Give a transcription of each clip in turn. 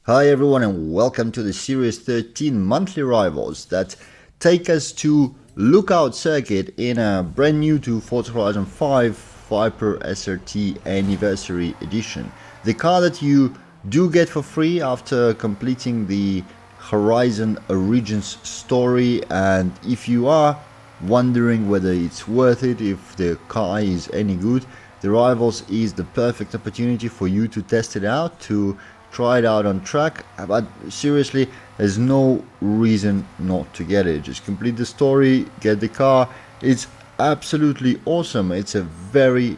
Hi everyone and welcome to the Series 13 monthly rivals that take us to Lookout Circuit in a brand new to Forza Horizon 5 Viper SRT Anniversary Edition. The car that you do get for free after completing the Horizon Origins story, and if you are wondering whether it's worth it, if the car is any good, the Rivals is the perfect opportunity for you to test it out, to try it out on track. But seriously, there's no reason not to get it. Just complete the story, get the car. It's absolutely awesome. It's a very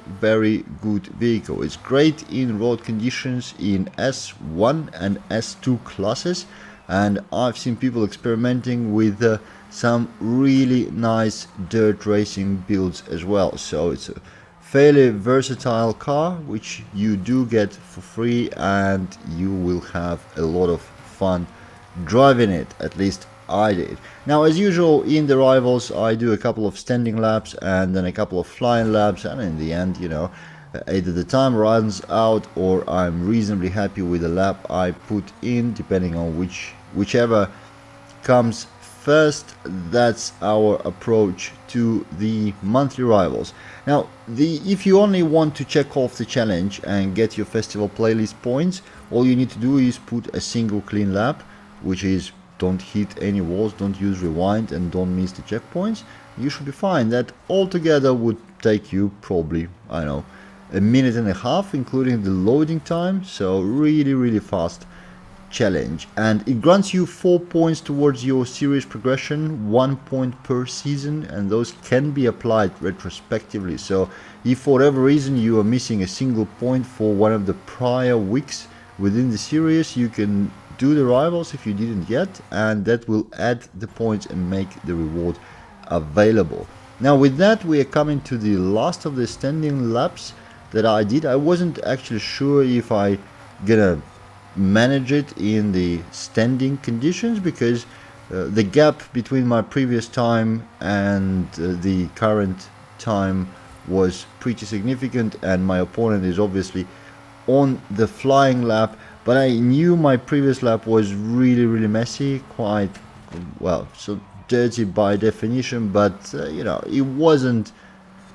good vehicle. It's great in road conditions in S1 and S2 classes, and I've seen people experimenting with some really nice dirt racing builds as well. So it's a fairly versatile car which you do get for free, and you will have a lot of fun driving it. At least I did. Now, as usual in the Rivals, I do a couple of standing laps and then a couple of flying laps, and in the end, you know, either the time runs out or I'm reasonably happy with the lap I put in, depending on whichever comes first. That's our approach to the monthly Rivals. Now, if you only want to check off the challenge and get your festival playlist points, all you need to do is put a single clean lap, which is don't hit any walls, don't use rewind, and don't miss the checkpoints. You should be fine. That altogether would take you probably, I don't know, a minute and a half, including the loading time. So really fast challenge, and it grants you 4 points towards your series progression, 1 point per season, and those can be applied retrospectively. So if for whatever reason you are missing a single point for one of the prior weeks within the series, you can do the Rivals if you didn't yet, and that will add the points and make the reward available. Now, with that, we are coming to the last of the standing laps that I did. I wasn't actually sure if I gonna manage it in the standing conditions, because the gap between my previous time and the current time was pretty significant, and my opponent is obviously on the flying lap. But I knew my previous lap was really messy, quite, well, so dirty by definition, but you know, it wasn't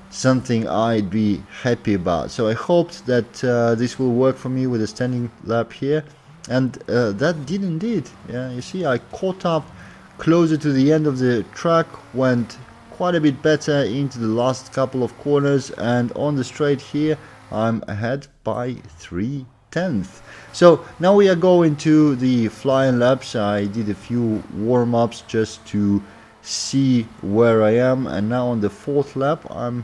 something I'd be happy about. So I hoped that this will work for me with a standing lap here, and that did indeed. Yeah, you see, I caught up closer to the end of the track, went quite a bit better into the last couple of corners, and on the straight here I'm ahead by 3/10. So now we are going to the flying laps. I did a few warm-ups just to see where I am, and now on the fourth lap I'm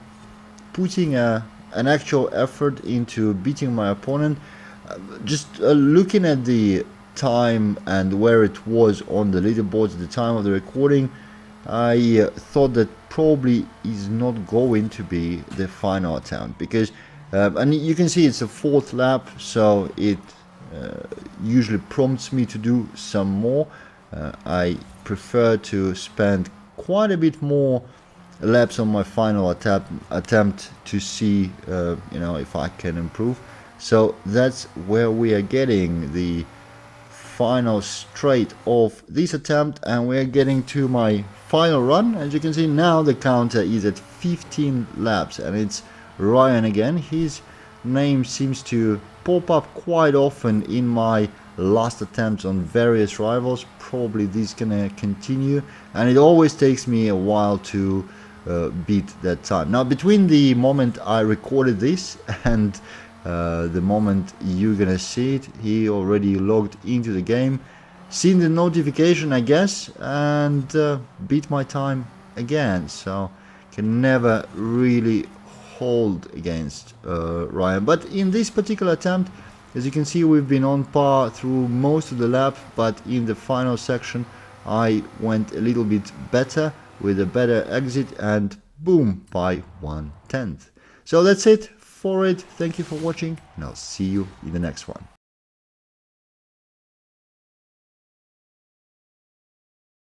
putting an actual effort into beating my opponent. Just looking at the time and where it was on the leaderboards at the time of the recording, I thought that probably is not going to be the final attempt, because and you can see it's a fourth lap, so it usually prompts me to do some more. I prefer to spend quite a bit more laps on my final attempt to see you know, if I can improve. So that's where we are getting the final straight of this attempt, and we're getting to my final run. As you can see now, the counter is at 15 laps, and it's Ryan again. His name seems to pop up quite often in my last attempts on various Rivals. Probably this gonna continue, and it always takes me a while to beat that time. Now, between the moment I recorded this and the moment you're gonna see it, he already logged into the game, seen the notification, I guess, and beat my time again. So can never really hold against Ryan. But in this particular attempt, as you can see, we've been on par through most of the lap, but in the final section I went a little bit better with a better exit, and boom, by 1/10. So that's it for it. Thank you for watching, and I'll see you in the next one.